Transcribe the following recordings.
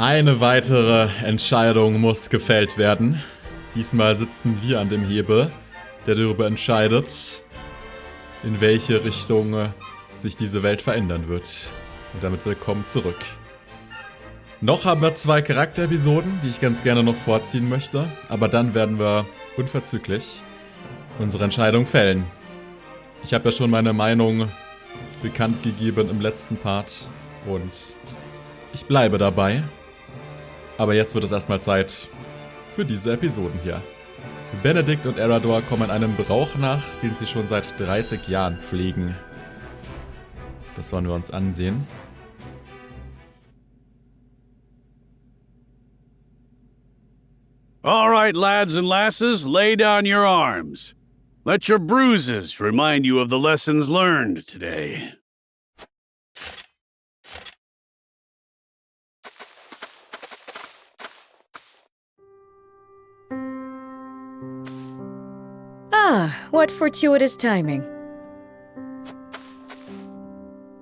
Eine weitere Entscheidung muss gefällt werden. Diesmal sitzen wir an dem Hebel, der darüber entscheidet, in welche Richtung sich diese Welt verändern wird. Und damit willkommen zurück. Noch haben wir 2 Charakterepisoden, die ich ganz gerne noch vorziehen möchte. Aber dann werden wir unverzüglich unsere Entscheidung fällen. Ich habe ja schon meine Meinung bekannt gegeben im letzten Part. Und ich bleibe dabei. Aber jetzt wird es erstmal Zeit für diese Episoden hier. Benedict und Erador kommen einem Brauch nach, den sie schon seit 30 Jahren pflegen. Das wollen wir uns ansehen. All right, lads and lasses, lay down your arms. Let your bruises remind you of the lessons learned today. Ah, what fortuitous timing.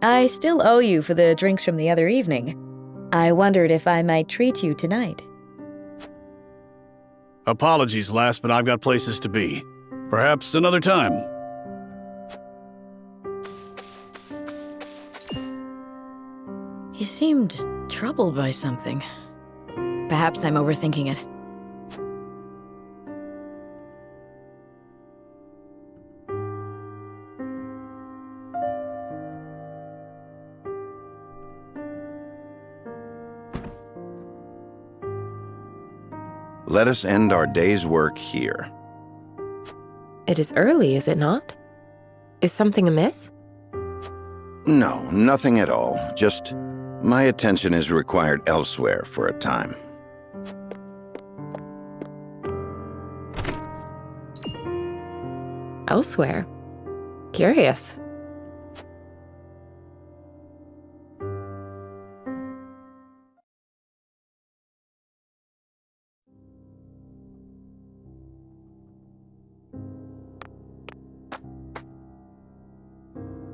I still owe you for the drinks from the other evening. I wondered if I might treat you tonight. Apologies, lass, but I've got places to be. Perhaps another time. He seemed troubled by something. Perhaps I'm overthinking it. Let us end our day's work here. It is early, is it not? Is something amiss? No, nothing at all. Just my attention is required elsewhere for a time. Elsewhere? Curious.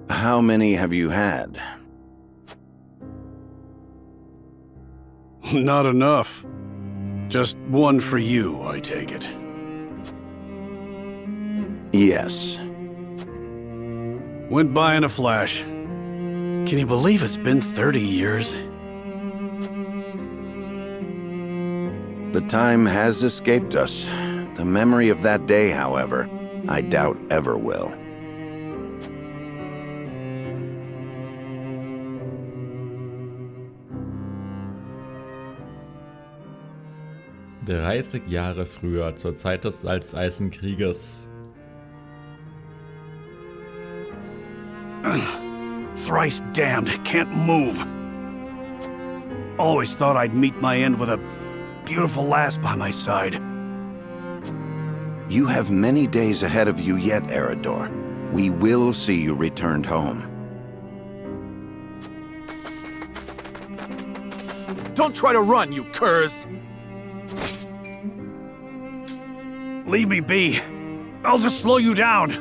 How many have you had? Not enough. Just one for you, I take it. Yes. Went by in a flash. Can you believe it's been 30 years? The time has escaped us. The memory of that day, however, I doubt ever will. Dreißig Jahre früher, zur Zeit des Salzeisenkrieges. Thrice damned, can't move. Always thought I'd meet my end with a beautiful lass by my side. You have many days ahead of you yet, Erador. We will see you returned home. Don't try to run, you curs! Leave me be. I'll just slow you down.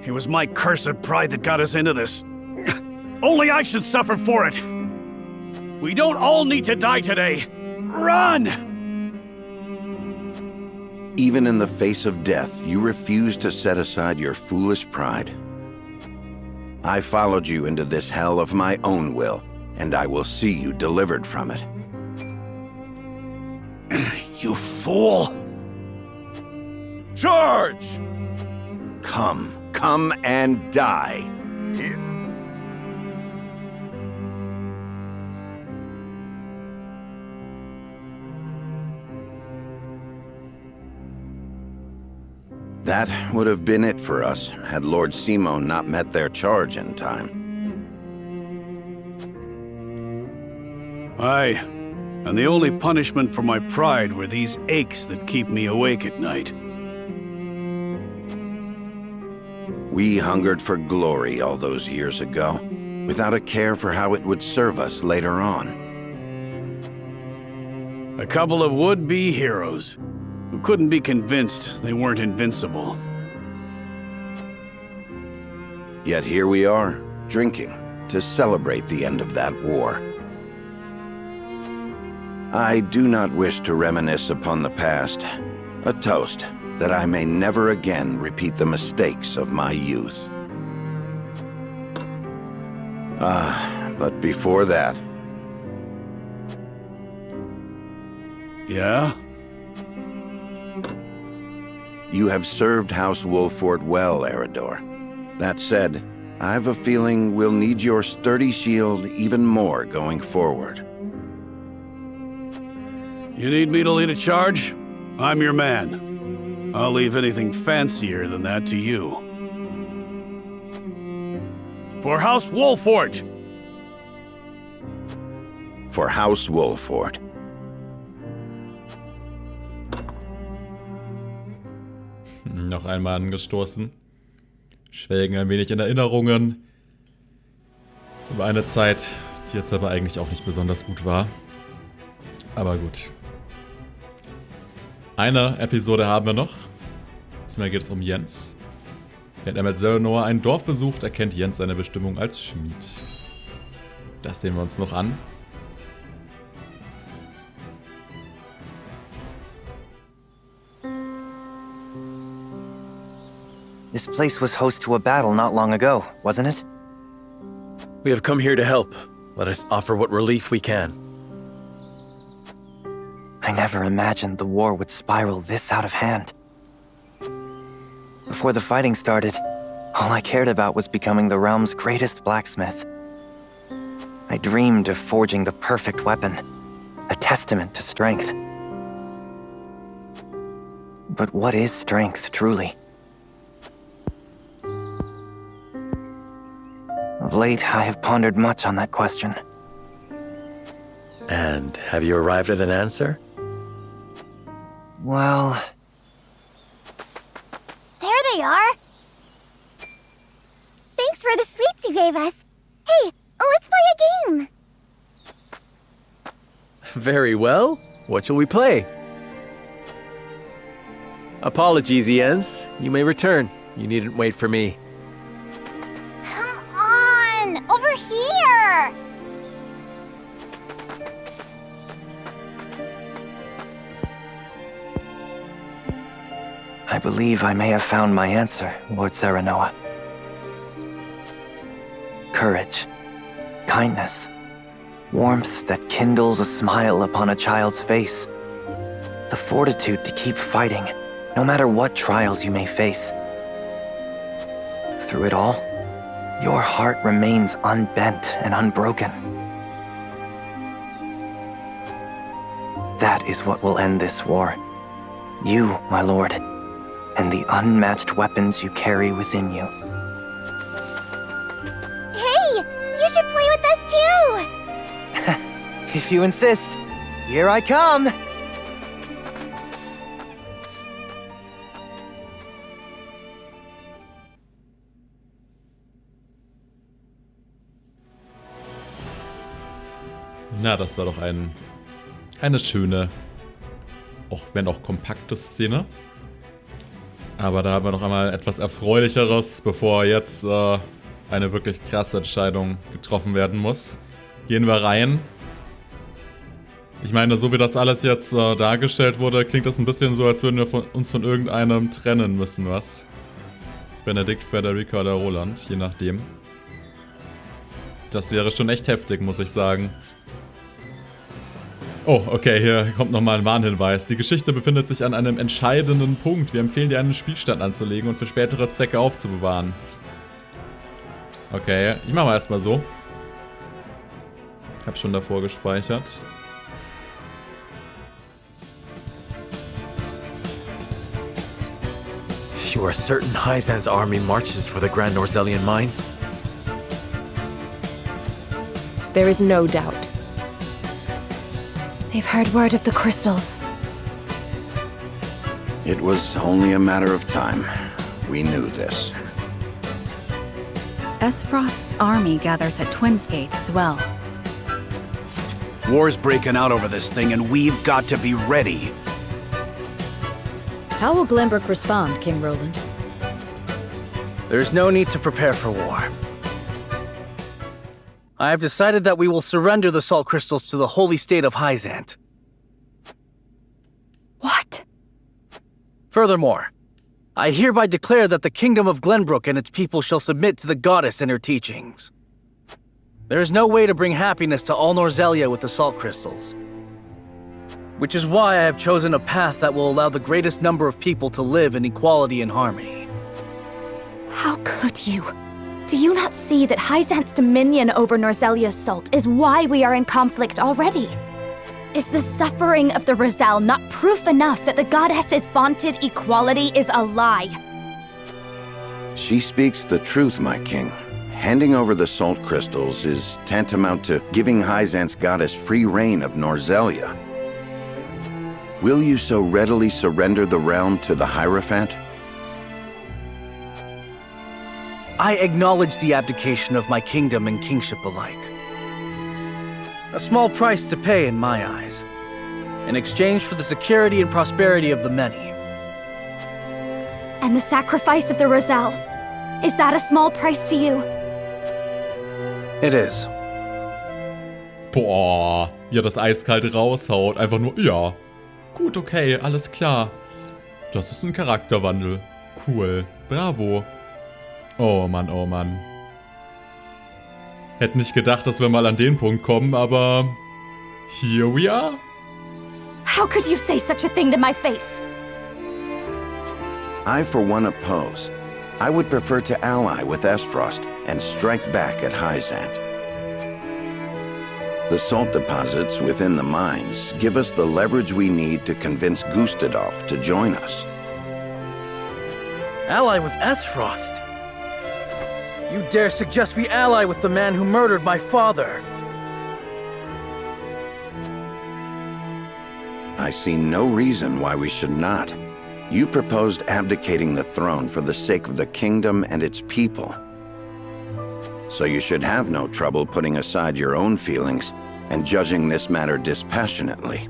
It was my cursed pride that got us into this. Only I should suffer for it. We don't all need to die today. Run! Even in the face of death, you refuse to set aside your foolish pride. I followed you into this hell of my own will, and I will see you delivered from it. You fool! Charge! Come and die. That would have been it for us, had Lord Simon not met their charge in time. Aye, and the only punishment for my pride were these aches that keep me awake at night. We hungered for glory all those years ago, without a care for how it would serve us later on. A couple of would-be heroes who couldn't be convinced they weren't invincible. Yet here we are, drinking, to celebrate the end of that war. I do not wish to reminisce upon the past. A toast that I may never again repeat the mistakes of my youth. But before that... Yeah? You have served House Wolford well, Erador. That said, I've a feeling we'll need your sturdy shield even more going forward. You need me to lead a charge? I'm your man. I'll leave anything fancier than that to you. For House Wolford! For House Wolford. Noch einmal angestoßen. Schwelgen ein wenig in Erinnerungen. Über eine Zeit, die jetzt aber eigentlich auch nicht besonders gut war. Aber gut. Eine Episode haben wir noch. Diesmal geht es um Jens. Während er mit Serenoa ein Dorf besucht, erkennt Jens seine Bestimmung als Schmied. Das sehen wir uns noch an. This place was host to a battle not long ago, wasn't it? We have come here to help. Let us offer what relief we can. I never imagined the war would spiral this out of hand. Before the fighting started, all I cared about was becoming the realm's greatest blacksmith. I dreamed of forging the perfect weapon, a testament to strength. But what is strength, truly? Of late, I have pondered much on that question. And have you arrived at an answer? Well... There they are! Thanks for the sweets you gave us. Hey, let's play a game! Very well. What shall we play? Apologies, Jens. You may return. You needn't wait for me. Come on! Over here! I believe I may have found my answer, Lord Serenoa. Courage, kindness, warmth that kindles a smile upon a child's face. The fortitude to keep fighting, no matter what trials you may face. Through it all, your heart remains unbent and unbroken. That is what will end this war. You, my lord, and the unmatched weapons you carry within you. Hey, you should play with us too! If you insist, here I come! Na, das war doch eine schöne, auch wenn auch kompakte Szene. Aber da haben wir noch einmal etwas Erfreulicheres, bevor jetzt eine wirklich krasse Entscheidung getroffen werden muss. Gehen wir rein. Ich meine, so wie das alles jetzt dargestellt wurde, klingt das ein bisschen so, als würden wir uns von irgendeinem trennen müssen, was? Benedict, Frederica oder Roland, je nachdem. Das wäre schon echt heftig, muss ich sagen. Oh, okay, hier kommt nochmal ein Warnhinweis. Die Geschichte befindet sich an einem entscheidenden Punkt. Wir empfehlen dir, einen Spielstand anzulegen und für spätere Zwecke aufzubewahren. Okay, ich mache mal erstmal so. Ich habe schon davor gespeichert. You are certain Hyzan's army marches for the Grand Norzelian mines? There is no doubt. They've heard word of the crystals. It was only a matter of time. We knew this. Frost's army gathers at Twins Gate as well. War's breaking out over this thing, and we've got to be ready. How will Glenbrook respond, King Roland? There's no need to prepare for war. I have decided that we will surrender the salt crystals to the holy state of Hyzant. What? Furthermore, I hereby declare that the kingdom of Glenbrook and its people shall submit to the goddess and her teachings. There is no way to bring happiness to all Norzelia with the salt crystals. Which is why I have chosen a path that will allow the greatest number of people to live in equality and harmony. How could you? Do you not see that Hyzant's dominion over Norzelia's salt is why we are in conflict already? Is the suffering of the Roselle not proof enough that the goddess's vaunted equality is a lie? She speaks the truth, my king. Handing over the salt crystals is tantamount to giving Hyzant's goddess free reign of Norzelia. Will you so readily surrender the realm to the Hierophant? I acknowledge the abdication of my kingdom and kingship alike. A small price to pay in my eyes, in exchange for the security and prosperity of the many. And the sacrifice of the Roselle, is that a small price to you? It is. Boah, wie er das eiskalt raushaut. Einfach nur, ja. Gut, okay, alles klar. Das ist ein Charakterwandel. Cool. Bravo. Oh Mann, oh Mann. Hätte nicht gedacht, dass wir mal an den Punkt kommen, aber... Here we are. How could you say such a thing to my face? I, for one, oppose. I would prefer to ally with Esfrost and strike back at Hyzant. The salt deposits within the mines give us the leverage we need to convince Gustadolf to join us. Ally with Esfrost? You dare suggest we ally with the man who murdered my father? I see no reason why we should not. You proposed abdicating the throne for the sake of the kingdom and its people. So you should have no trouble putting aside your own feelings and judging this matter dispassionately.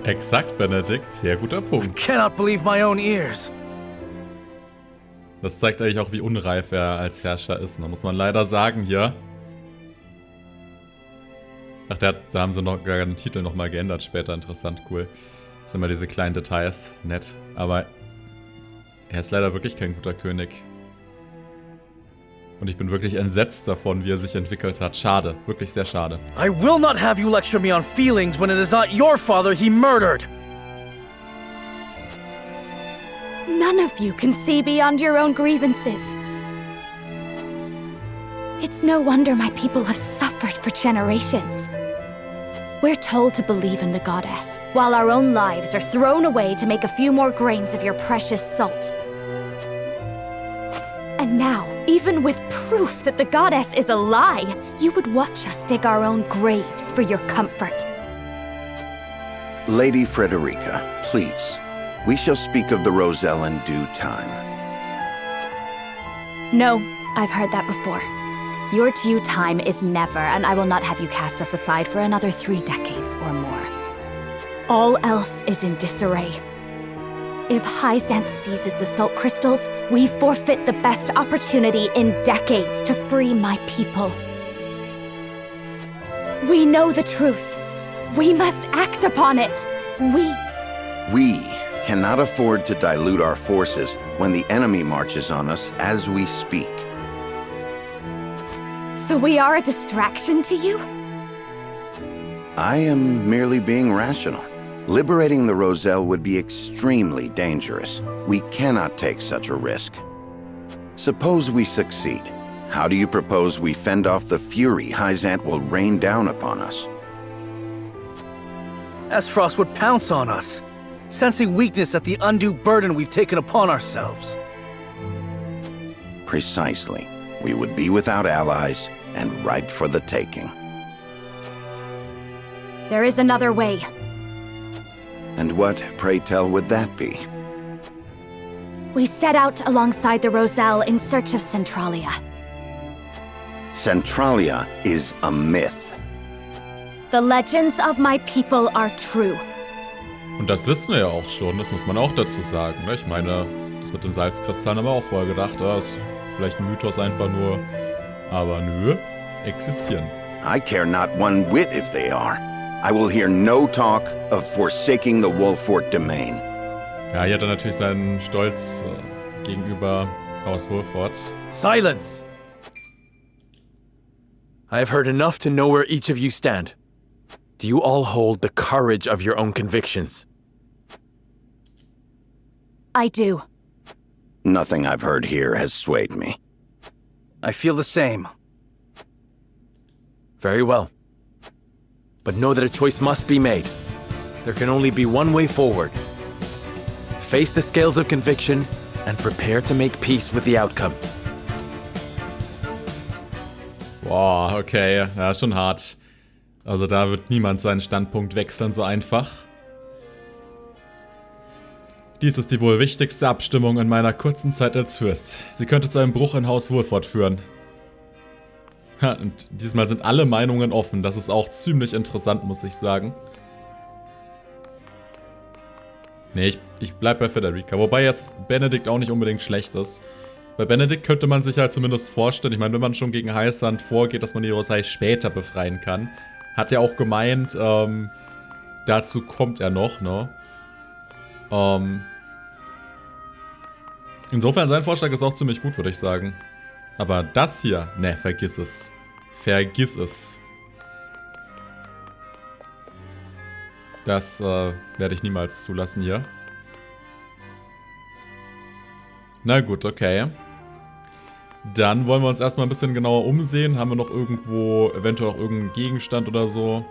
Exakt, Benedict. Sehr guter Punkt. I cannot believe my own ears. Das zeigt eigentlich auch, wie unreif er als Herrscher ist. Da muss man leider sagen hier. Ach, da haben sie noch gar den Titel nochmal geändert später. Interessant, cool. Das sind immer diese kleinen Details. Nett. Aber er ist leider wirklich kein guter König. Und ich bin wirklich entsetzt davon, wie er sich entwickelt hat. Schade. Wirklich sehr schade. I will not have you lecture me on feelings when it is not your father he murdered. None of you can see beyond your own grievances. It's no wonder my people have suffered for generations. We're told to believe in the goddess, while our own lives are thrown away to make a few more grains of your precious salt. And now, even with proof that the goddess is a lie, you would watch us dig our own graves for your comfort. Lady Frederica, please. We shall speak of the Roselle in due time. No, I've heard that before. Your due time is never, and I will not have you cast us aside for another 3 decades or more. All else is in disarray. If Hyzant seizes the salt crystals, we forfeit the best opportunity in decades to free my people. We know the truth. We must act upon it. We cannot afford to dilute our forces when the enemy marches on us as we speak. So we are a distraction to you? I am merely being rational. Liberating the Roselle would be extremely dangerous. We cannot take such a risk. Suppose we succeed. How do you propose we fend off the fury Hyzant will rain down upon us? Esfrost would pounce on us, sensing weakness at the undue burden we've taken upon ourselves. Precisely. We would be without allies and ripe for the taking. There is another way. And what, pray tell, would that be? We set out alongside the Roselle in search of Centralia. Centralia is a myth. The legends of my people are true. Und das wissen wir ja auch schon, das muss man auch dazu sagen. Ne? Ich meine, das mit den Salzkristallen haben wir auch vorher gedacht, ist vielleicht ein Mythos einfach nur. Aber nö, existieren. I care not one whit if they are. I will hear no talk of forsaking the Wolfort domain. Ja, hier hat er natürlich seinen Stolz gegenüber Haus Wolfort. Silence! I have heard enough to know where each of you stand. Do you all hold the courage of your own convictions? I do. Nothing I've heard here has swayed me. I feel the same. Very well. But know that a choice must be made. There can only be one way forward. Face the scales of conviction and prepare to make peace with the outcome. Boah, okay. Ja, ist schon hart. Also da wird niemand seinen Standpunkt wechseln so einfach. Dies ist die wohl wichtigste Abstimmung in meiner kurzen Zeit als Fürst. Sie könnte zu einem Bruch in Haus Wolfort führen. Ha, und diesmal sind alle Meinungen offen. Das ist auch ziemlich interessant, muss ich sagen. Nee, ich bleib bei Federica. Wobei jetzt Benedict auch nicht unbedingt schlecht ist. Bei Benedict könnte man sich halt zumindest vorstellen, ich meine, wenn man schon gegen Heißsand vorgeht, dass man die Rosei später befreien kann. Hat er auch gemeint, dazu kommt er noch, ne? Insofern, sein Vorschlag ist auch ziemlich gut, würde ich sagen. Aber das hier, ne, vergiss es. Vergiss es. Das werde ich niemals zulassen hier. Na gut, okay. Dann wollen wir uns erstmal ein bisschen genauer umsehen. Haben wir noch irgendwo, eventuell auch irgendeinen Gegenstand oder so?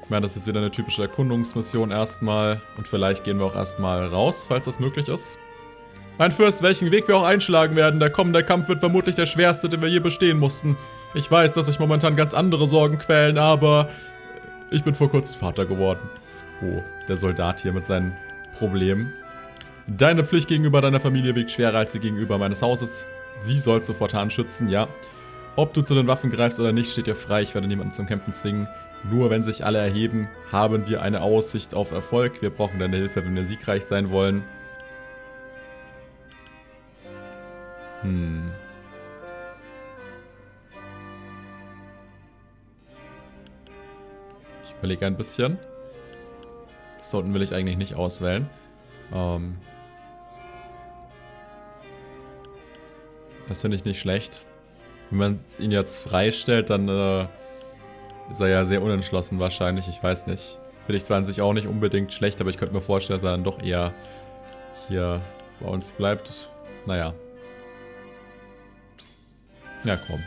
Ich meine, das ist jetzt wieder eine typische Erkundungsmission erstmal. Und vielleicht gehen wir auch erstmal raus, falls das möglich ist. Mein Fürst, welchen Weg wir auch einschlagen werden, der kommende Kampf wird vermutlich der schwerste, den wir je bestehen mussten. Ich weiß, dass euch momentan ganz andere Sorgen quälen, aber ich bin vor kurzem Vater geworden. Oh, der Soldat hier mit seinen Problemen. Deine Pflicht gegenüber deiner Familie wiegt schwerer als die gegenüber meines Hauses. Sie soll zu fortan schützen, ja. Ob du zu den Waffen greifst oder nicht, steht dir frei. Ich werde niemanden zum Kämpfen zwingen. Nur wenn sich alle erheben, haben wir eine Aussicht auf Erfolg. Wir brauchen deine Hilfe, wenn wir siegreich sein wollen. Ich überlege ein bisschen. Das da unten will ich eigentlich nicht auswählen. Das finde ich nicht schlecht. Wenn man ihn jetzt freistellt, dann ist er ja sehr unentschlossen wahrscheinlich. Ich weiß nicht. Finde ich zwar an sich auch nicht unbedingt schlecht, aber ich könnte mir vorstellen, dass er dann doch eher hier bei uns bleibt. Naja. Ja, komm.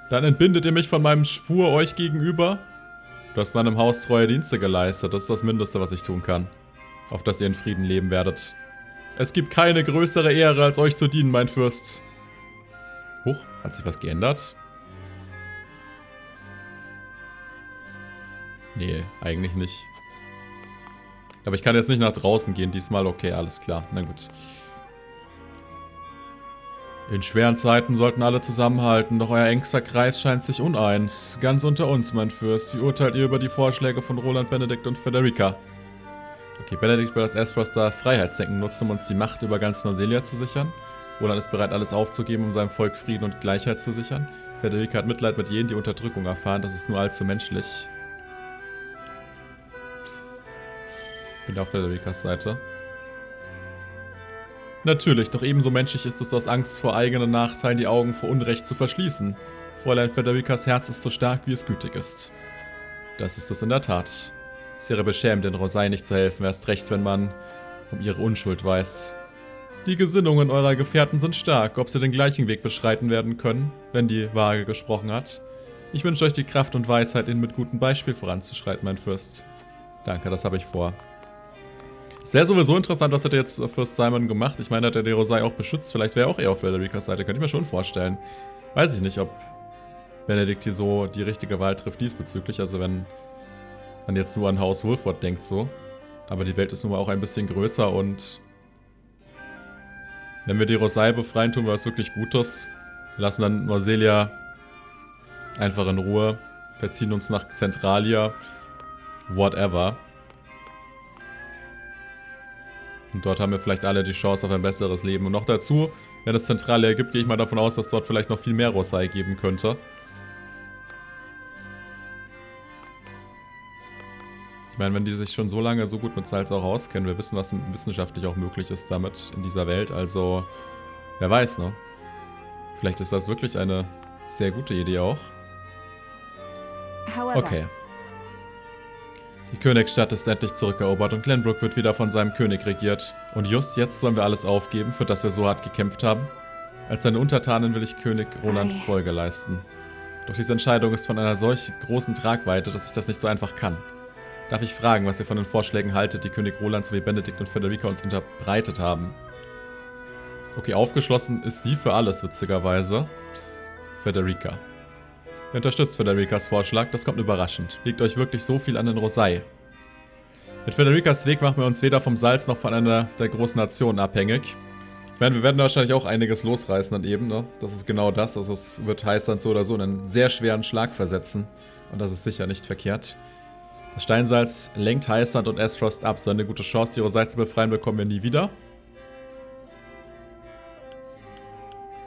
Dann entbindet ihr mich von meinem Schwur euch gegenüber. Du hast meinem Haus treue Dienste geleistet. Das ist das Mindeste, was ich tun kann. Auf dass ihr in Frieden leben werdet. Es gibt keine größere Ehre, als euch zu dienen, mein Fürst. Huch, hat sich was geändert? Nee, eigentlich nicht. Aber ich kann jetzt nicht nach draußen gehen diesmal. Okay, alles klar. Na gut. In schweren Zeiten sollten alle zusammenhalten, doch euer engster Kreis scheint sich uneins. Ganz unter uns, mein Fürst. Wie urteilt ihr über die Vorschläge von Roland, Benedict und Federica? Okay, Benedict will das Asphoster Freiheitsdenken nutzen, um uns die Macht über ganz Norselia zu sichern. Roland ist bereit, alles aufzugeben, um seinem Volk Frieden und Gleichheit zu sichern. Federica hat Mitleid mit jenen, die Unterdrückung erfahren. Das ist nur allzu menschlich. Ich bin auf Federicas Seite. Natürlich, doch ebenso menschlich ist es aus Angst vor eigenen Nachteilen die Augen vor Unrecht zu verschließen. Fräulein Federicas Herz ist so stark, wie es gütig ist. Das ist es in der Tat. Es wäre beschämend, den Rosei nicht zu helfen, erst recht, wenn man um ihre Unschuld weiß. Die Gesinnungen eurer Gefährten sind stark, ob sie den gleichen Weg beschreiten werden können, wenn die Waage gesprochen hat. Ich wünsche euch die Kraft und Weisheit, ihnen mit gutem Beispiel voranzuschreiten, mein Fürst. Danke, das habe ich vor. Es wäre sowieso interessant, was hätte jetzt Fürst Simon gemacht. Ich meine, hat er die Rosei auch beschützt. Vielleicht wäre er auch eher auf Federicas Seite. Könnte ich mir schon vorstellen. Weiß ich nicht, ob Benedict hier so die richtige Wahl trifft diesbezüglich. Also wenn man jetzt nur an Haus Wolfort denkt so. Aber die Welt ist nun mal auch ein bisschen größer und wenn wir die Rosei befreien, tun wir was wirklich Gutes. Wir lassen dann Norselia einfach in Ruhe. Verziehen uns nach Zentralia. Whatever. Und dort haben wir vielleicht alle die Chance auf ein besseres Leben. Und noch dazu, wenn es Zentralia gibt, gehe ich mal davon aus, dass dort vielleicht noch viel mehr Rosei geben könnte. Ich meine, wenn die sich schon so lange so gut mit Salz auch auskennen, wir wissen, was wissenschaftlich auch möglich ist damit in dieser Welt. Also, wer weiß, ne? Vielleicht ist das wirklich eine sehr gute Idee auch. Okay. Die Königsstadt ist endlich zurückerobert und Glenbrook wird wieder von seinem König regiert. Und just jetzt sollen wir alles aufgeben, für das wir so hart gekämpft haben. Als seine Untertanen will ich König Roland Folge leisten. Doch diese Entscheidung ist von einer solch großen Tragweite, dass ich das nicht so einfach kann. Darf ich fragen, was ihr von den Vorschlägen haltet, die König Roland sowie Benedict und Federica uns unterbreitet haben? Okay, aufgeschlossen ist sie für alles, witzigerweise. Federica. Ihr unterstützt Federicas Vorschlag, das kommt überraschend. Liegt euch wirklich so viel an den Rosei? Mit Federicas Weg machen wir uns weder vom Salz noch von einer der großen Nationen abhängig. Ich meine, wir werden wahrscheinlich auch einiges losreißen dann eben, ne? Das ist genau das. Also es wird Heißland so oder so einen sehr schweren Schlag versetzen. Und das ist sicher nicht verkehrt. Das Steinsalz lenkt Heißland und Aesfrost ab. So eine gute Chance, die Rosei zu befreien, bekommen wir nie wieder.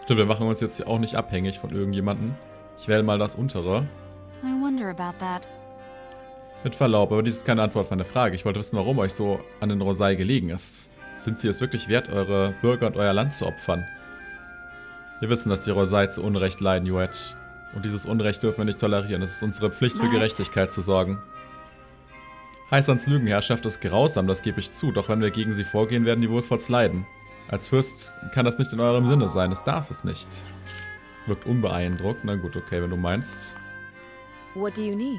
Stimmt, wir machen uns jetzt auch nicht abhängig von irgendjemandem. Ich wähle mal das untere. Mit Verlaub, aber dies ist keine Antwort auf meine Frage. Ich wollte wissen, warum euch so an den Rosei gelegen ist. Sind sie es wirklich wert, eure Bürger und euer Land zu opfern? Wir wissen, dass die Rosei zu Unrecht leiden, Juet. Und dieses Unrecht dürfen wir nicht tolerieren. Es ist unsere Pflicht, für Gerechtigkeit zu sorgen. Heißlands Lügenherrschaft ist grausam, das gebe ich zu. Doch wenn wir gegen sie vorgehen, werden die Wohlforts leiden. Als Fürst kann das nicht in eurem Sinne sein. Es darf es nicht. Wirkt unbeeindruckt. Na gut, okay, wenn du meinst. What do you need?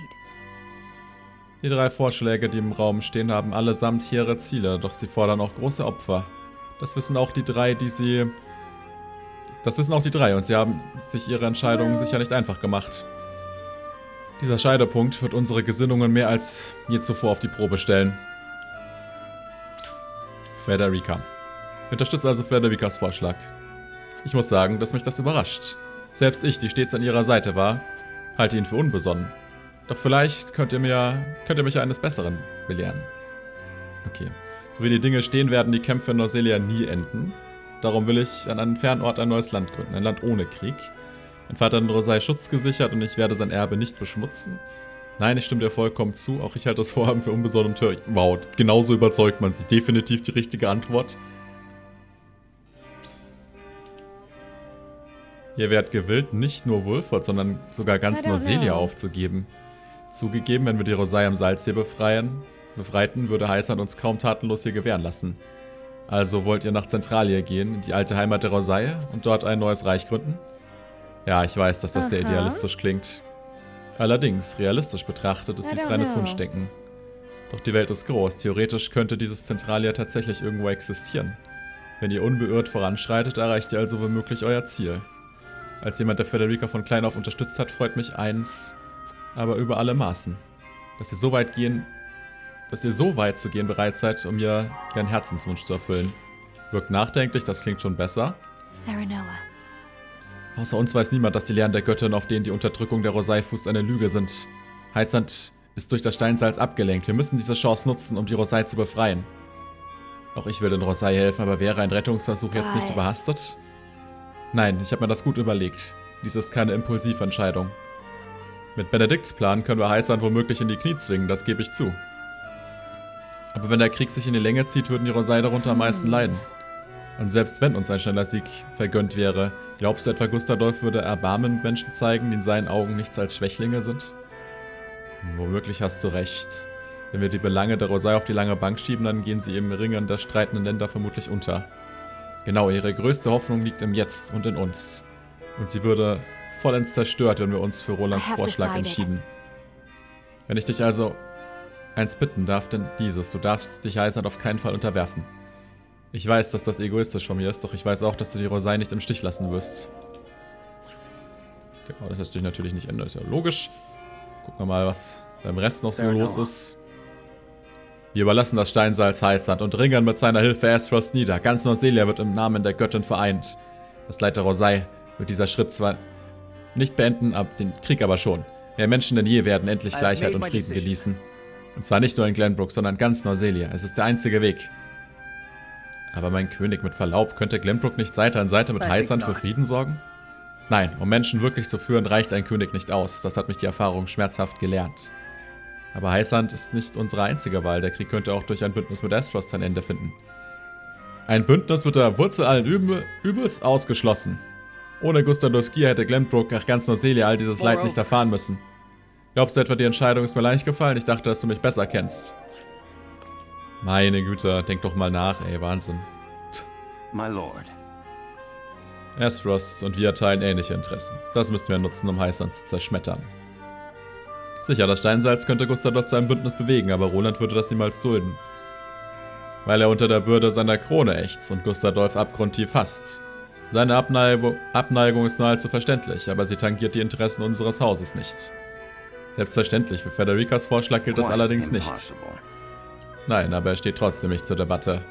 Die 3 Vorschläge, die im Raum stehen, haben allesamt hehre Ziele, doch sie fordern auch große Opfer. Das wissen auch die 3, und sie haben sich ihre Entscheidungen sicher nicht einfach gemacht. Dieser Scheidepunkt wird unsere Gesinnungen mehr als je zuvor auf die Probe stellen. Federica. Ich unterstütze also Federicas Vorschlag. Ich muss sagen, dass mich das überrascht. Selbst ich, die stets an ihrer Seite war, halte ihn für unbesonnen. Doch vielleicht könnt ihr mich eines Besseren belehren. Okay. So wie die Dinge stehen, werden die Kämpfe in Norselia nie enden. Darum will ich an einem fernen Ort ein neues Land gründen. Ein Land ohne Krieg. Mein Vater hat Rosei Schutz gesichert und ich werde sein Erbe nicht beschmutzen. Nein, ich stimme dir vollkommen zu. Auch ich halte das Vorhaben für unbesonnen und töricht. Wow, genauso überzeugt man sie. Definitiv die richtige Antwort. Ihr werdet gewillt, nicht nur Wohlfort, sondern sogar ganz Norselia aufzugeben. Zugegeben, wenn wir die Rosei am Salzsee befreiten, würde Heißland uns kaum tatenlos hier gewähren lassen. Also wollt ihr nach Zentralia gehen, in die alte Heimat der Rosei und dort ein neues Reich gründen? Ja, ich weiß, dass das sehr idealistisch klingt. Allerdings, realistisch betrachtet, ist dies reines Wunschdenken. Doch die Welt ist groß. Theoretisch könnte dieses Zentralia tatsächlich irgendwo existieren. Wenn ihr unbeirrt voranschreitet, erreicht ihr also womöglich euer Ziel. Als jemand, der Federica von klein auf unterstützt hat, freut mich eins, aber über alle Maßen. Dass ihr so weit zu gehen bereit seid, um ihren Herzenswunsch zu erfüllen. Wirkt nachdenklich, das klingt schon besser. Serenoa. Außer uns weiß niemand, dass die Lehren der Göttin, auf denen die Unterdrückung der Rosei fußt, eine Lüge sind. Heißland ist durch das Steinsalz abgelenkt. Wir müssen diese Chance nutzen, um die Rosei zu befreien. Auch ich will den Rosei helfen, aber wäre ein Rettungsversuch jetzt nicht überhastet? Nein, ich habe mir das gut überlegt. Dies ist keine Impulsiventscheidung. Mit Benedicts Plan können wir Heißland womöglich in die Knie zwingen, das gebe ich zu. Aber wenn der Krieg sich in die Länge zieht, würden die Rosei darunter am meisten leiden. Und selbst wenn uns ein schneller Sieg vergönnt wäre, glaubst du etwa, Gustadolf würde Erbarmen mit Menschen zeigen, die in seinen Augen nichts als Schwächlinge sind? Womöglich hast du recht. Wenn wir die Belange der Rosei auf die lange Bank schieben, dann gehen sie im Ringen der streitenden Länder vermutlich unter. Genau, ihre größte Hoffnung liegt im Jetzt und in uns. Und sie würde vollends zerstört, wenn wir uns für Rolands Vorschlag entschieden. Wenn ich dich also eins bitten darf, denn dieses: Du darfst dich Heißland auf keinen Fall unterwerfen. Ich weiß, dass das egoistisch von mir ist, doch ich weiß auch, dass du die Rosei nicht im Stich lassen wirst. Genau, das lässt sich natürlich nicht ändern, ist ja logisch. Gucken wir mal, was beim Rest noch so los ist. Wir überlassen das Steinsalz Heißland und ringen mit seiner Hilfe Aesfrost nieder. Ganz Norselia wird im Namen der Göttin vereint. Das Leid der Rosei wird dieser Schritt zwar nicht beenden, den Krieg aber schon. Mehr Menschen denn je werden endlich Gleichheit und Frieden genießen. Und zwar nicht nur in Glenbrook, sondern ganz Norselia. Es ist der einzige Weg. Aber mein König, mit Verlaub, könnte Glenbrook nicht Seite an Seite mit Heißland für Frieden sorgen? Nein, um Menschen wirklich zu führen, reicht ein König nicht aus. Das hat mich die Erfahrung schmerzhaft gelernt. Aber Heißhand ist nicht unsere einzige Wahl. Der Krieg könnte auch durch ein Bündnis mit Asphost sein Ende finden. Ein Bündnis mit der Wurzel allen Übels ausgeschlossen. Ohne Gustavus Gier hätte Glenbrook, ach ganz Norselia, all dieses Leid nicht erfahren müssen. Glaubst du etwa, die Entscheidung ist mir leicht gefallen? Ich dachte, dass du mich besser kennst. Meine Güte, denk doch mal nach, ey, Wahnsinn. My lord. Asphost und wir teilen ähnliche Interessen. Das müssen wir nutzen, um Heißhand zu zerschmettern. Sicher, das Steinsalz könnte Gustavus zu einem Bündnis bewegen, aber Roland würde das niemals dulden. Weil er unter der Bürde seiner Krone ächzt und Gustavus abgrundtief hasst. Seine Abneigung ist nahezu verständlich, aber sie tangiert die Interessen unseres Hauses nicht. Selbstverständlich, für Federicas Vorschlag gilt das allerdings nicht. Nein, aber er steht trotzdem nicht zur Debatte.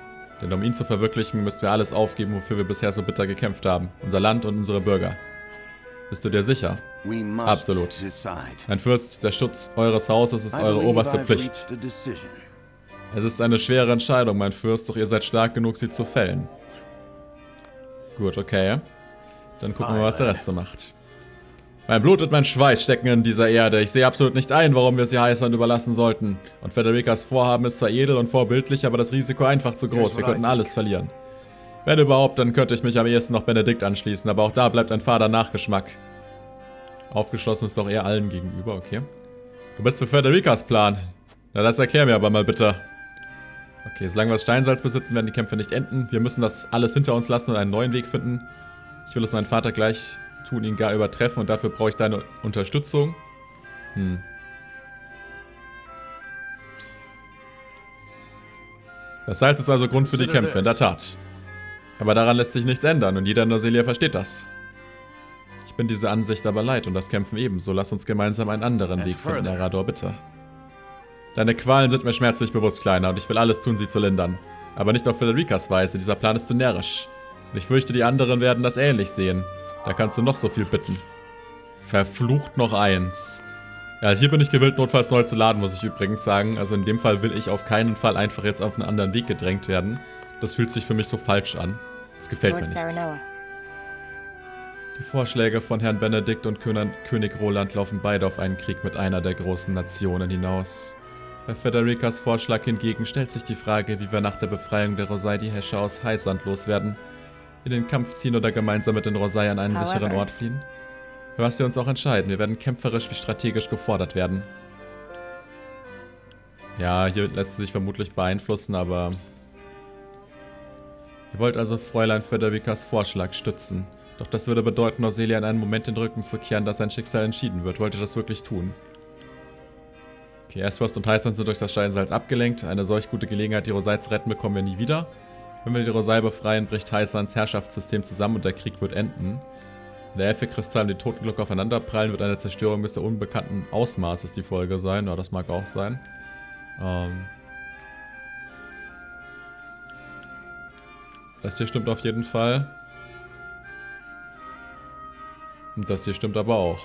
Denn um ihn zu verwirklichen, müssten wir alles aufgeben, wofür wir bisher so bitter gekämpft haben. Unser Land und unsere Bürger. Bist du dir sicher? Absolut. Mein Fürst, der Schutz eures Hauses ist eure oberste Pflicht. Es ist eine schwere Entscheidung, mein Fürst, doch ihr seid stark genug, sie zu fällen. Gut, okay. Dann gucken wir, was der Rest so macht. Mein Blut und mein Schweiß stecken in dieser Erde. Ich sehe absolut nicht ein, warum wir sie Heißhand überlassen sollten. Und Federicas Vorhaben ist zwar edel und vorbildlich, aber das Risiko einfach zu groß. Wir könnten alles verlieren. Wenn überhaupt, dann könnte ich mich am ehesten noch Benedict anschließen, aber auch da bleibt ein fader Nachgeschmack. Aufgeschlossen ist doch eher allen gegenüber, okay. Du bist für Federicas Plan. Na, das erklär mir aber mal bitte. Okay, solange wir das Steinsalz besitzen, werden die Kämpfe nicht enden. Wir müssen das alles hinter uns lassen und einen neuen Weg finden. Ich will es meinem Vater gleich tun, ihn gar übertreffen und dafür brauche ich deine Unterstützung. Das Salz ist also Grund für die Kämpfe, in der Tat. Aber daran lässt sich nichts ändern und jeder in Norselia versteht das. Ich bin dieser Ansicht aber leid und das Kämpfen ebenso. Lass uns gemeinsam einen anderen Weg finden, Erador, bitte. Deine Qualen sind mir schmerzlich bewusst, Kleiner, und ich will alles tun, sie zu lindern. Aber nicht auf Federicas Weise, dieser Plan ist zu närrisch. Und ich fürchte, die anderen werden das ähnlich sehen. Da kannst du noch so viel bitten. Verflucht noch eins. Ja, hier bin ich gewillt, notfalls neu zu laden, muss ich übrigens sagen. Also in dem Fall will ich auf keinen Fall einfach jetzt auf einen anderen Weg gedrängt werden. Das fühlt sich für mich so falsch an. Das gefällt mir nicht. Serenoa. Die Vorschläge von Herrn Benedict und König Roland laufen beide auf einen Krieg mit einer der großen Nationen hinaus. Bei Federicas Vorschlag hingegen stellt sich die Frage, wie wir nach der Befreiung der Rosei die Häscher aus Heißhand loswerden. In den Kampf ziehen oder gemeinsam mit den Rosei an einen sicheren Ort fliehen? Für was wir uns auch entscheiden, wir werden kämpferisch wie strategisch gefordert werden. Ja, hier lässt es sich vermutlich beeinflussen, aber... Ihr wollt also Fräulein Federicas Vorschlag stützen. Doch das würde bedeuten, Norselia in einem Moment den Rücken zu kehren, dass sein Schicksal entschieden wird. Wollt ihr das wirklich tun? Okay, Asphost und Heißhand sind durch das Steinsalz abgelenkt. Eine solch gute Gelegenheit, die Rosei zu retten, bekommen wir nie wieder. Wenn wir die Rosei befreien, bricht Heißhands Herrschaftssystem zusammen und der Krieg wird enden. Wenn der Elfekristall und die Totenglocke aufeinanderprallen, wird eine Zerstörung bis der unbekannten Ausmaßes die Folge sein. Ja, das mag auch sein. Das hier stimmt auf jeden Fall. Und das hier stimmt aber auch.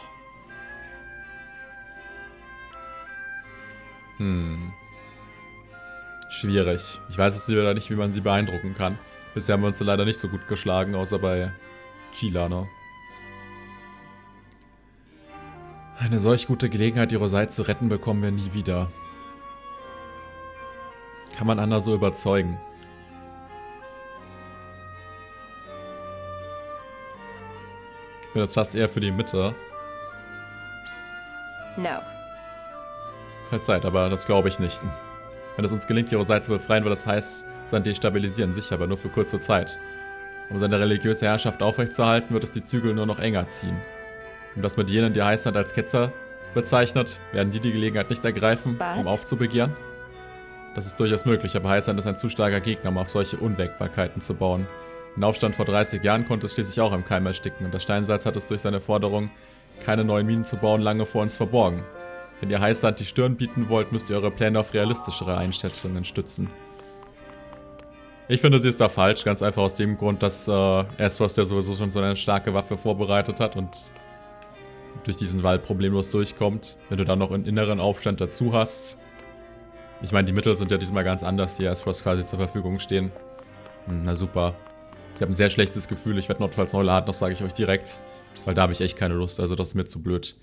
Schwierig. Ich weiß jetzt wieder nicht, wie man sie beeindrucken kann. Bisher haben wir uns leider nicht so gut geschlagen, außer bei Chila, ne? Eine solch gute Gelegenheit, die Rosei zu retten, bekommen wir nie wieder. Kann man Anna so überzeugen? Ich bin jetzt fast eher für die Mitte. No. Verzeiht, aber das glaube ich nicht. Wenn es uns gelingt, die Rosei zu befreien, wird das heiß sein destabilisieren, sicher, aber nur für kurze Zeit. Um seine religiöse Herrschaft aufrechtzuerhalten, wird es die Zügel nur noch enger ziehen. Und das mit jenen, die Heißhand als Ketzer bezeichnet, werden die Gelegenheit nicht ergreifen, um aufzubegehren? Das ist durchaus möglich, aber Heißhand ist ein zu starker Gegner, um auf solche Unwägbarkeiten zu bauen. Den Aufstand vor 30 Jahren konnte es schließlich auch im Keim ersticken und das Steinsalz hat es durch seine Forderung, keine neuen Minen zu bauen, lange vor uns verborgen. Wenn ihr Heißhand die Stirn bieten wollt, müsst ihr eure Pläne auf realistischere Einschätzungen stützen. Ich finde, sie ist da falsch, ganz einfach aus dem Grund, dass Asphost ja sowieso schon so eine starke Waffe vorbereitet hat und durch diesen Wall problemlos durchkommt. Wenn du dann noch einen inneren Aufstand dazu hast. Ich meine, die Mittel sind ja diesmal ganz anders, die Asphost quasi zur Verfügung stehen. Na super. Ich habe ein sehr schlechtes Gefühl, ich werde notfalls neu laden, das sage ich euch direkt. Weil da habe ich echt keine Lust, also das ist mir zu blöd.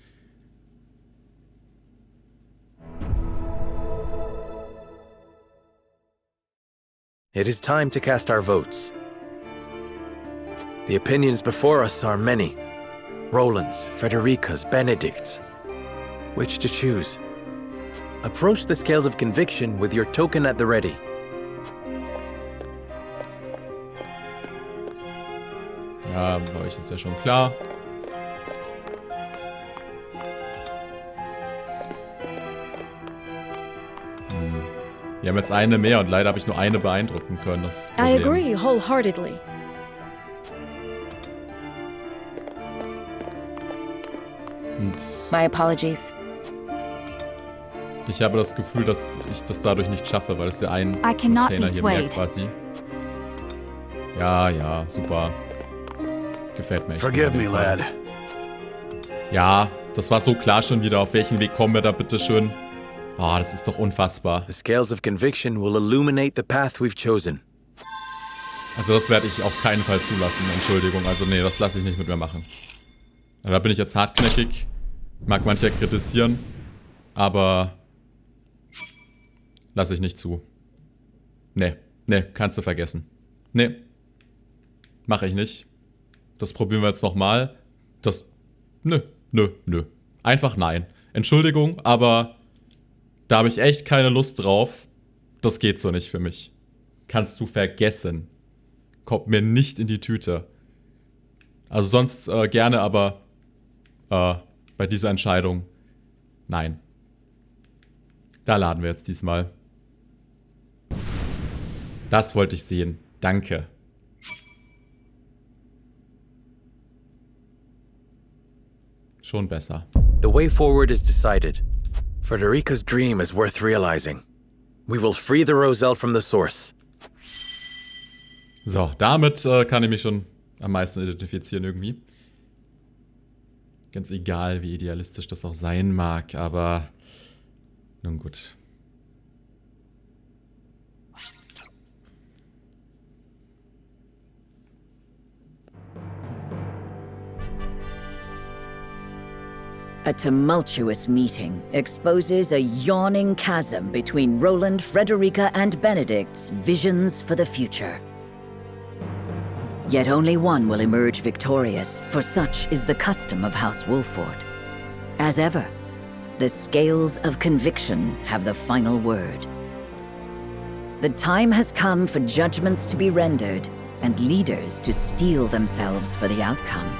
It is time to cast our votes. The opinions before us are many. Roland's, Frederica's, Benedict's. Which to choose? Approach the scales of conviction with your token at the ready. Ja, bei euch ist ja schon klar. Wir haben jetzt eine mehr und leider habe ich nur eine beeindrucken können. Das ist das I Problem. agree wholeheartedly. Und My apologies. ich habe das Gefühl, dass ich das dadurch nicht schaffe, weil es ja ein I cannot Container be hier mehr swayed. quasi. Ja, super. Gefällt mir echt. Forgive auf jeden me, Fall. lad. Ja, das war so klar schon wieder. Auf welchen Weg kommen wir da bitte schön? Oh, das ist doch unfassbar. The scales of conviction will illuminate the path we've chosen. Also das werde ich auf keinen Fall zulassen. Entschuldigung. Also nee, das lasse ich nicht mit mir machen. Da bin ich jetzt hartknäckig. Mag mancher kritisieren. Aber lasse ich nicht zu. Nee, kannst du vergessen. Nee. Mache ich nicht. Das probieren wir jetzt nochmal. Nö. Einfach nein. Entschuldigung, aber da habe ich echt keine Lust drauf. Das geht so nicht für mich. Kannst du vergessen. Kommt mir nicht in die Tüte. Also sonst gerne, aber bei dieser Entscheidung nein. Da laden wir jetzt diesmal. Das wollte ich sehen. Danke. Schon besser. The way forward is decided. Frederica's dream is worth realizing. We will free the Roselle from the source. So, damit kann ich mich schon am meisten identifizieren irgendwie. Ganz egal, wie idealistisch das auch sein mag, aber nun gut. A tumultuous meeting exposes a yawning chasm between Roland, Frederica, and Benedict's visions for the future. Yet only one will emerge victorious, for such is the custom of House Wolford. As ever, the scales of conviction have the final word. The time has come for judgments to be rendered and leaders to steel themselves for the outcome.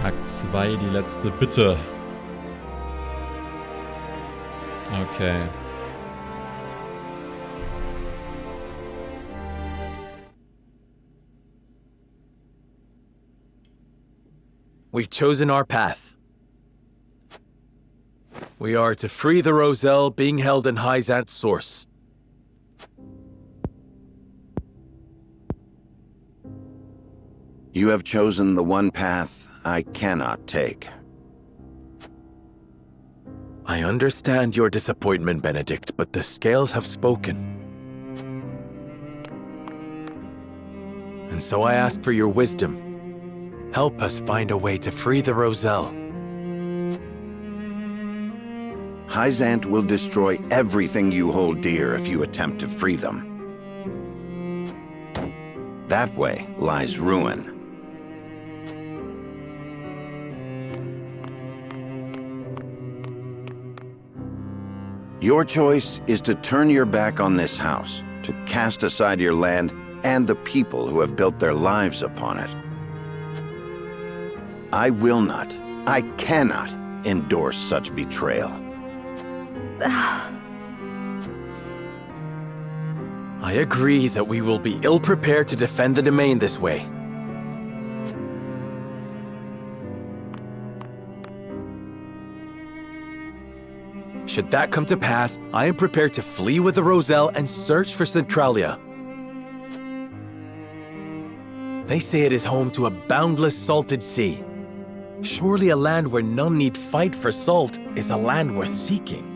Akt 2, die letzte Bitte. Okay. We've chosen our path. We are to free the Roselle being held in Hyzant's source. You have chosen the one path I cannot take. I understand your disappointment, Benedict, but the scales have spoken. And so I ask for your wisdom. Help us find a way to free the Roselle. Hyzant will destroy everything you hold dear if you attempt to free them. That way lies ruin. Your choice is to turn your back on this house, to cast aside your land and the people who have built their lives upon it. I will not, I cannot endorse such betrayal. I agree that we will be ill-prepared to defend the domain this way. Should that come to pass, I am prepared to flee with the Roselle and search for Centralia. They say it is home to a boundless salted sea. Surely a land where none need fight for salt is a land worth seeking.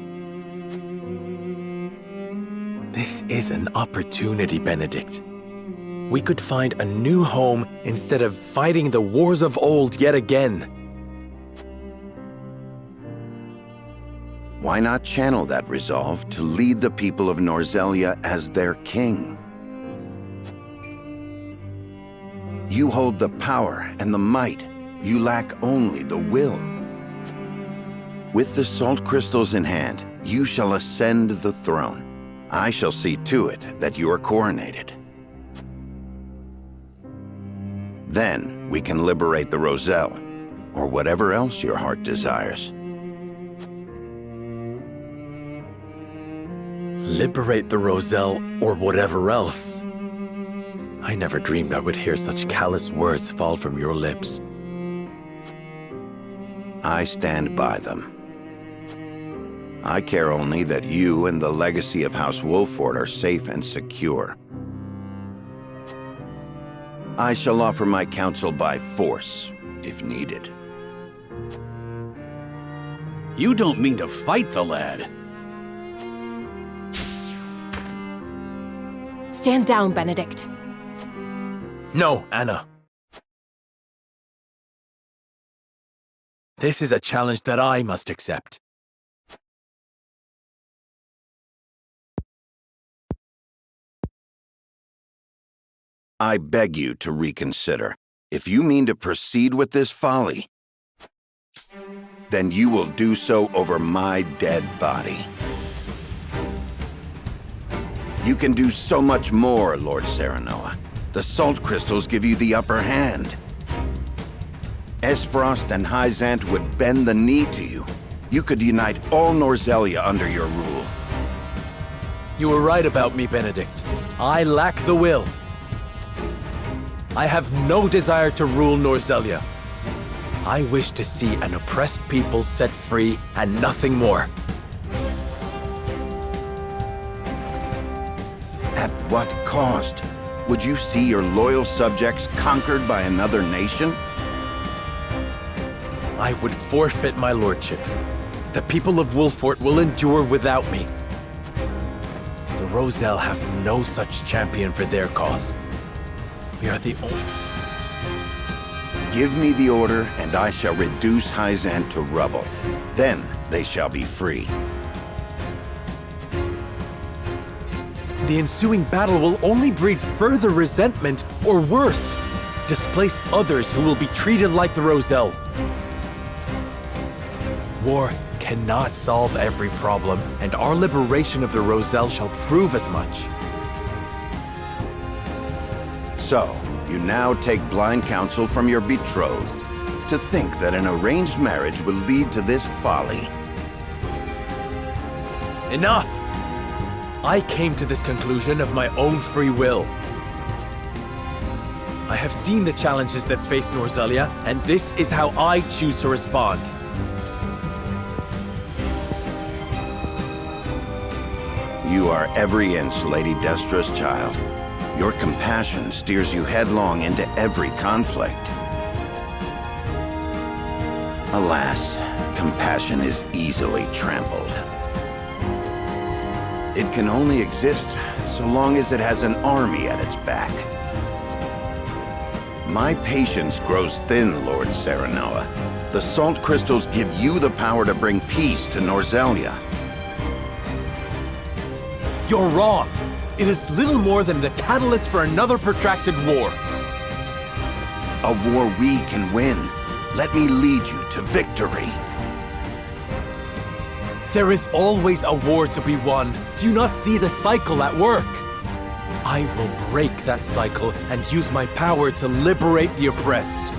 This is an opportunity, Benedict. We could find a new home instead of fighting the wars of old yet again. Why not channel that resolve to lead the people of Norzelia as their king? You hold the power and the might. You lack only the will. With the salt crystals in hand, you shall ascend the throne. I shall see to it that you are coronated. Then we can liberate the Roselle, or whatever else your heart desires. Liberate the Roselle, or whatever else. I never dreamed I would hear such callous words fall from your lips. I stand by them. I care only that you and the legacy of House Wolford are safe and secure. I shall offer my counsel by force, if needed. You don't mean to fight the lad. Stand down, Benedict. No, Anna. This is a challenge that I must accept. I beg you to reconsider. If you mean to proceed with this folly, then you will do so over my dead body. You can do so much more, Lord Serenoa. The salt crystals give you the upper hand. Esfrost and Hyzant would bend the knee to you. You could unite all Norzelia under your rule. You were right about me, Benedict. I lack the will. I have no desire to rule Norzelia. I wish to see an oppressed people set free and nothing more. At what cost? Would you see your loyal subjects conquered by another nation? I would forfeit my lordship. The people of Wolfort will endure without me. The Roselle have no such champion for their cause. We are the only... Give me the order, and I shall reduce Hyzant to rubble. Then they shall be free. The ensuing battle will only breed further resentment, or worse, displace others who will be treated like the Roselle. War cannot solve every problem, and our liberation of the Roselle shall prove as much. So, you now take blind counsel from your betrothed. To think that an arranged marriage will lead to this folly. Enough! I came to this conclusion of my own free will. I have seen the challenges that face Norzelia, and this is how I choose to respond. You are every inch Lady Destra's child. Your compassion steers you headlong into every conflict. Alas, compassion is easily trampled. It can only exist so long as it has an army at its back. My patience grows thin, Lord Serenoa. The salt crystals give you the power to bring peace to Norzelia. You're wrong. It is little more than the catalyst for another protracted war. A war we can win. Let me lead you to victory. There is always a war to be won. Do you not see the cycle at work? I will break that cycle and use my power to liberate the oppressed.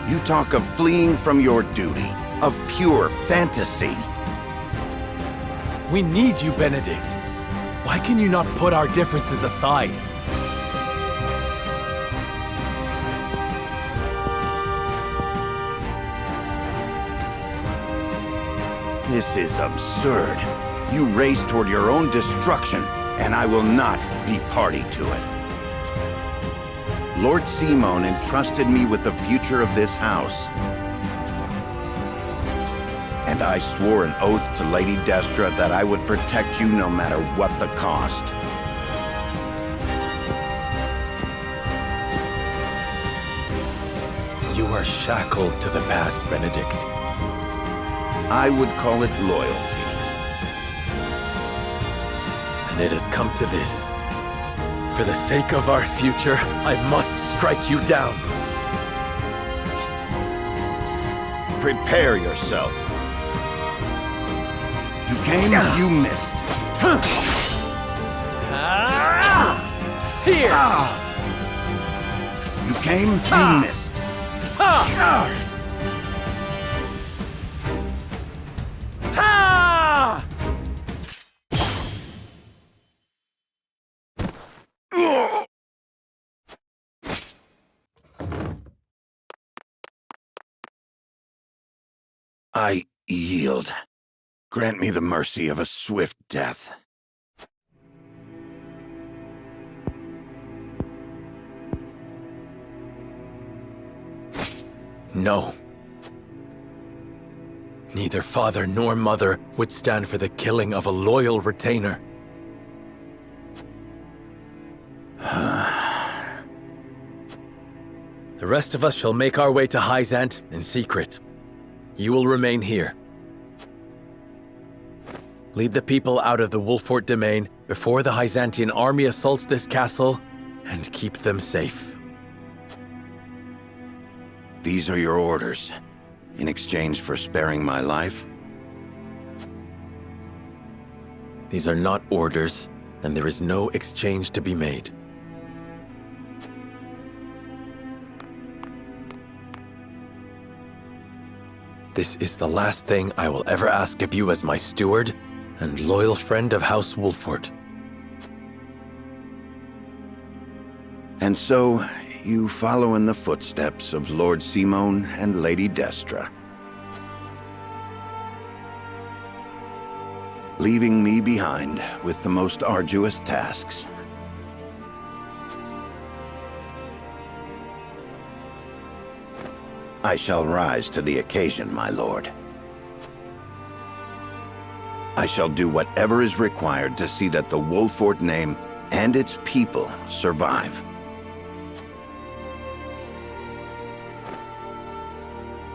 You talk of fleeing from your duty, of pure fantasy. We need you, Benedict. Why can you not put our differences aside? This is absurd. You race toward your own destruction, and I will not be party to it. Lord Simone entrusted me with the future of this house. And I swore an oath to Lady Destra that I would protect you no matter what the cost. You are shackled to the past, Benedict. I would call it loyalty. And it has come to this. For the sake of our future, I must strike you down. Prepare yourself. You came, you missed. Here! You came, you missed. I yield. Grant me the mercy of a swift death. No. Neither father nor mother would stand for the killing of a loyal retainer. The rest of us shall make our way to Hyzant in secret. You will remain here. Lead the people out of the Wolffort domain before the Hyzantian army assaults this castle, and keep them safe. These are your orders, in exchange for sparing my life? These are not orders, and there is no exchange to be made. This is the last thing I will ever ask of you as my steward and loyal friend of House Wolffort. And so, you follow in the footsteps of Lord Simone and Lady Destra, leaving me behind with the most arduous tasks. I shall rise to the occasion, my lord. I shall do whatever is required to see that the Wolffort name and its people survive.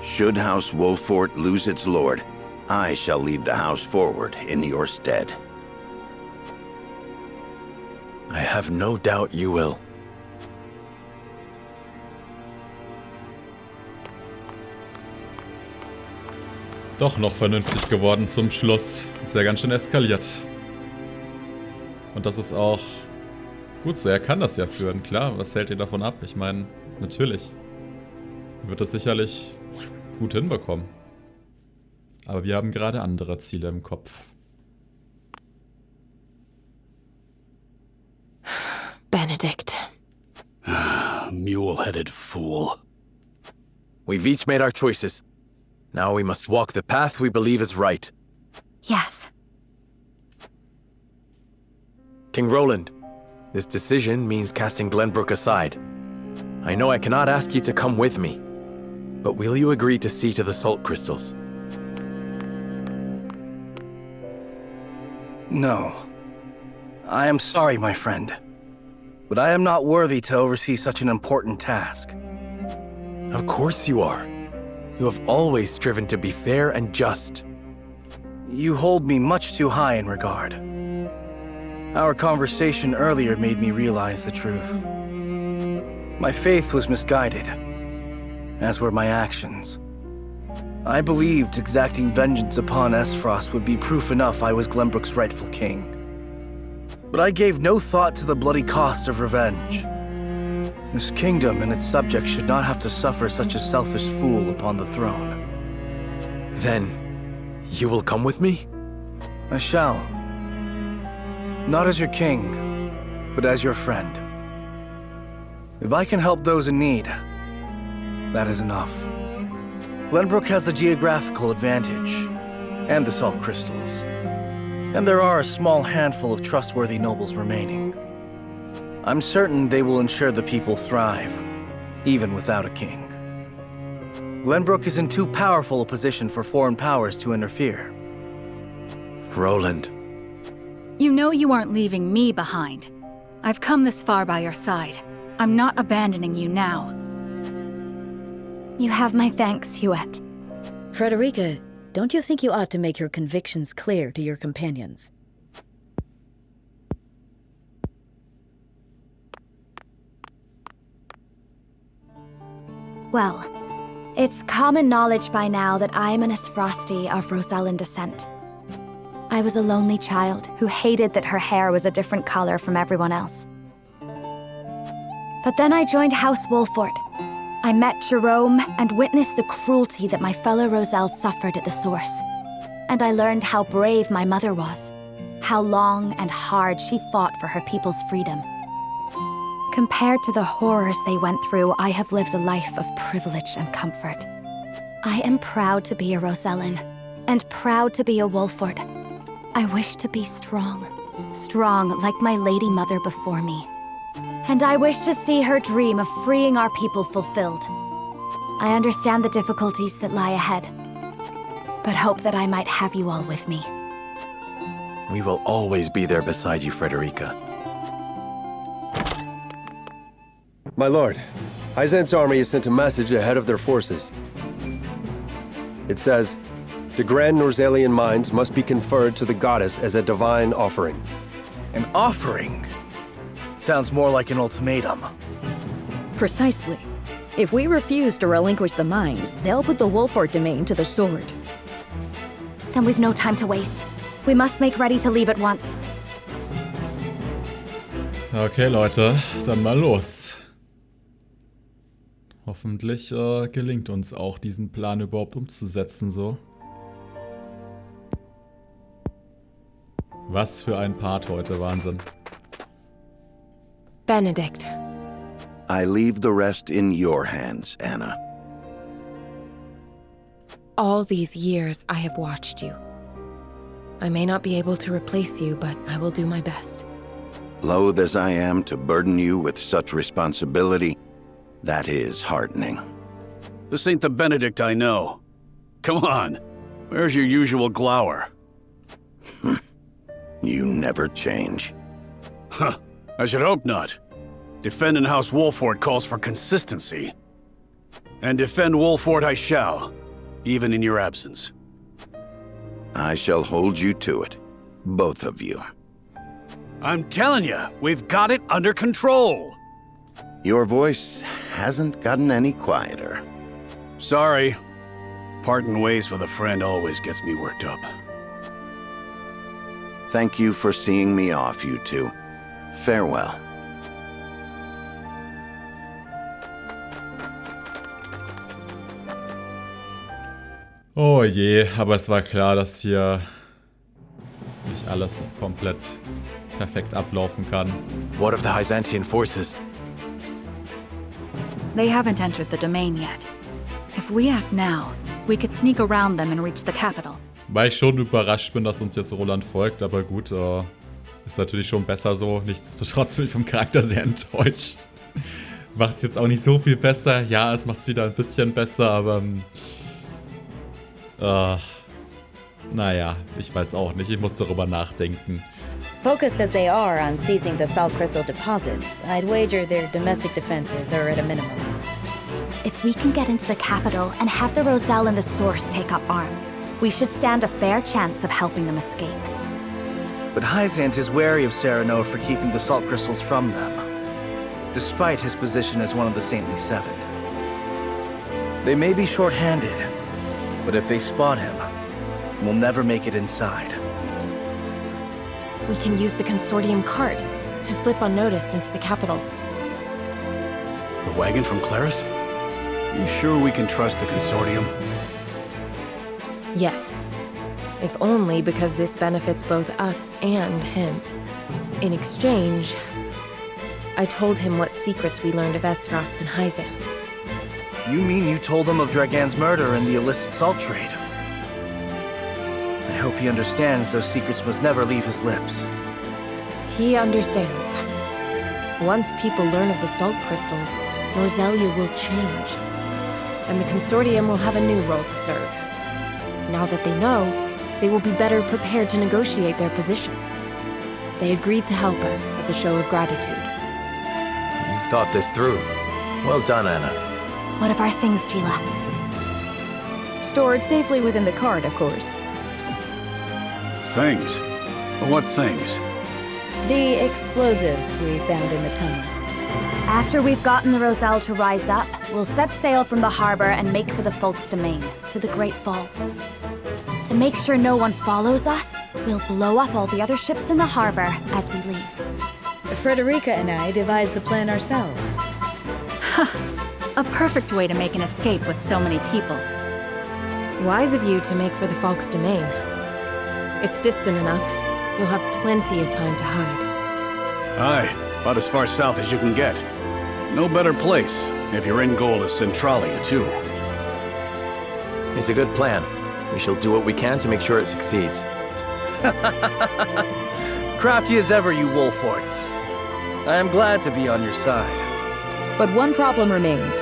Should House Wolffort lose its lord, I shall lead the house forward in your stead. I have no doubt you will. Doch noch vernünftig geworden zum Schluss. Ist ja ganz schön eskaliert. Und das ist auch gut so. Er kann das ja führen, klar. Was hält ihr davon ab? Ich meine, natürlich. Er wird das sicherlich gut hinbekommen. Aber wir haben gerade andere Ziele im Kopf. Benedict. Mule-headed fool. We've each made our choices. Now we must walk the path we believe is right. Yes. King Roland, this decision means casting Glenbrook aside. I know I cannot ask you to come with me, but will you agree to see to the salt crystals? No. I am sorry, my friend. But I am not worthy to oversee such an important task. Of course you are. You have always striven to be fair and just. You hold me much too high in regard. Our conversation earlier made me realize the truth. My faith was misguided, as were my actions. I believed exacting vengeance upon Esfrost would be proof enough I was Glenbrook's rightful king. But I gave no thought to the bloody cost of revenge. This kingdom and its subjects should not have to suffer such a selfish fool upon the throne. Then, you will come with me? I shall. Not as your king, but as your friend. If I can help those in need, that is enough. Glenbrook has the geographical advantage, and the salt crystals. And there are a small handful of trustworthy nobles remaining. I'm certain they will ensure the people thrive, even without a king. Glenbrook is in too powerful a position for foreign powers to interfere. Roland. You know you aren't leaving me behind. I've come this far by your side. I'm not abandoning you now. You have my thanks, Huette. Frederica, Don't you think you ought to make your convictions clear to your companions? Well, it's common knowledge by now that I'm an Asfrosti of Rosellan descent. I was a lonely child who hated that her hair was a different color from everyone else. But then I joined House Wolford. I met Jerome and witnessed the cruelty that my fellow Roselle suffered at the source. And I learned how brave my mother was, how long and hard she fought for her people's freedom. Compared to the horrors they went through, I have lived a life of privilege and comfort. I am proud to be a Rosellan, and proud to be a Wolford. I wish to be strong, strong like my lady mother before me. And I wish to see her dream of freeing our people fulfilled. I understand the difficulties that lie ahead, but hope that I might have you all with me. We will always be there beside you, Frederica. My lord, Hyzant's army has sent a message ahead of their forces. It says, the Grand Norzalian mines must be conferred to the goddess as a divine offering. An offering? Sounds more like an ultimatum. Precisely. If we refuse to relinquish the mines, they'll put the Wolford domain to the sword. Then we've no time to waste. We must make ready to leave at once. Okay, Leute, dann mal los. Hoffentlich gelingt uns auch, diesen Plan überhaupt umzusetzen, so. Was für ein Part heute, Wahnsinn. Benedict. I leave the rest in your hands, Anna. All these years I have watched you. I may not be able to replace you, but I will do my best. Loath as I am to burden you with such responsibility, that is heartening. This ain't the Benedict I know. Come on, where's your usual glower? You never change. Huh, I should hope not. Defending House Wolford calls for consistency. And defend Wolford I shall, even in your absence. I shall hold you to it, both of you. I'm telling you, we've got it under control. Your voice hasn't gotten any quieter. Sorry. Parting ways with a friend always gets me worked up. Thank you for seeing me off, you two. Farewell. Oh je, aber es war klar, dass hier nicht alles komplett perfekt ablaufen kann. What of the Hyzantian forces? They haven't entered the domain yet. If we act now, we could sneak around them and reach the capital. Weil ich schon überrascht bin, dass uns jetzt Roland folgt, aber gut, ist natürlich schon besser so. Nichtsdestotrotz bin ich vom Charakter sehr enttäuscht. Macht es jetzt auch nicht so viel besser. Ja, es macht es wieder ein bisschen besser, aber naja, ich weiß auch nicht. Ich muss darüber nachdenken. Focused as they are on seizing the salt crystal deposits, I'd wager their domestic defenses are at a minimum. If we can get into the capital and have the Roselle and the Source take up arms, we should stand a fair chance of helping them escape. But Hyzant is wary of Serenoa for keeping the salt crystals from them, despite his position as one of the Saintly Seven. They may be short-handed, but if they spot him, we'll never make it inside. We can use the consortium cart to slip unnoticed into the capital. The wagon from Claris? You sure we can trust the consortium? Yes. If only because this benefits both us and him. In exchange, I told him what secrets we learned of Esrost and Hyzant. You mean you told him of Dragan's murder and the illicit salt trade? I hope he understands those secrets must never leave his lips. He understands. Once people learn of the salt crystals, Norzelia will change. And the consortium will have a new role to serve. Now that they know, they will be better prepared to negotiate their position. They agreed to help us as a show of gratitude. You've thought this through. Well done, Anna. What of our things, Gila? Stored safely within the cart, of course. Things? What things? The explosives we found in the tunnel. After we've gotten the Roselle to rise up, we'll set sail from the harbor and make for the Folk's domain, to the Great Falls. To make sure no one follows us, we'll blow up all the other ships in the harbor as we leave. Frederica and I devised the plan ourselves. A perfect way to make an escape with so many people. Wise of you to make for the Folk's domain. It's distant enough. You'll have plenty of time to hide. Aye, about as far south as you can get. No better place, if your end goal is Centralia, too. It's a good plan. We shall do what we can to make sure it succeeds. Crafty as ever, you Wolforts. I am glad to be on your side. But one problem remains.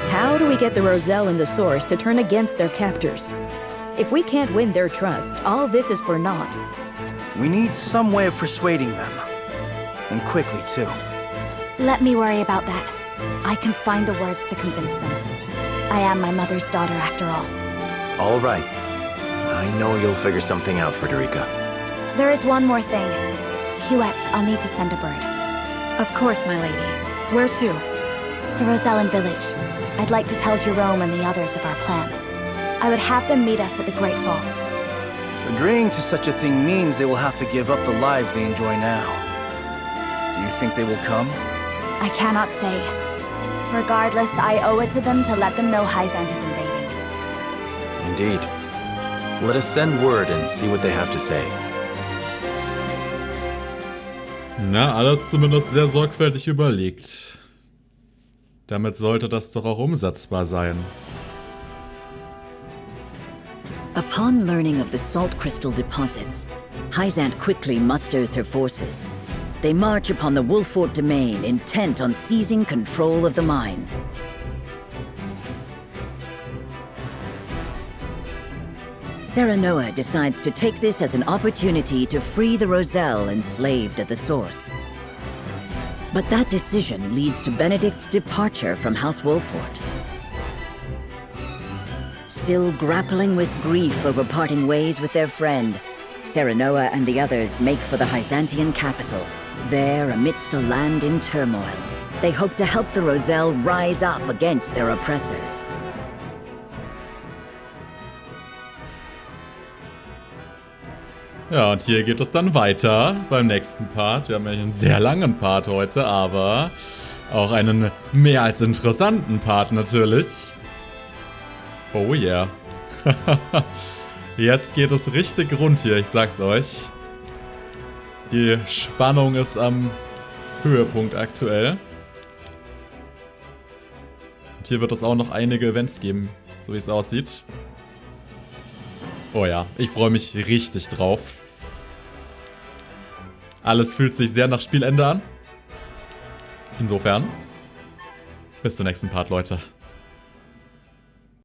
How do we get the Roselle and the Source to turn against their captors? If we can't win their trust, all this is for naught. We need some way of persuading them. And quickly, too. Let me worry about that. I can find the words to convince them. I am my mother's daughter, after all. All right. I know you'll figure something out, Frederica. There is one more thing. Huette, I'll need to send a bird. Of course, my lady. Where to? The Rosellan village. I'd like to tell Jerome and the others of our plan. I would have them meet us at the Great Falls. Agreeing to such a thing means they will have to give up the lives they enjoy now. Do you think they will come? I cannot say. Regardless, I owe it to them to let them know Hyzant is invading. Indeed. Let us send word and see what they have to say. Na, alles zumindest sehr sorgfältig überlegt. Damit sollte das doch auch umsetzbar sein. Upon learning of the salt crystal deposits, Hyzant quickly musters her forces. They march upon the Wolfort domain, intent on seizing control of the mine. Serenoa decides to take this as an opportunity to free the Roselle enslaved at the Source. But that decision leads to Benedict's departure from House Wolfort. Still grappling with grief over parting ways with their friend, Serenoa and the others make for the Hyzantian capital. There, amidst a land in turmoil, they hope to help the Roselle rise up against their oppressors. Ja, und hier geht es dann weiter beim nächsten Part. Wir haben ja einen sehr langen Part heute, aber auch einen mehr als interessanten Part natürlich. Oh yeah. Jetzt geht es richtig rund hier, ich sag's euch. Die Spannung ist am Höhepunkt aktuell. Und hier wird es auch noch einige Events geben, so wie es aussieht. Oh ja, ich freue mich richtig drauf. Alles fühlt sich sehr nach Spielende an. Insofern, bis zum nächsten Part, Leute.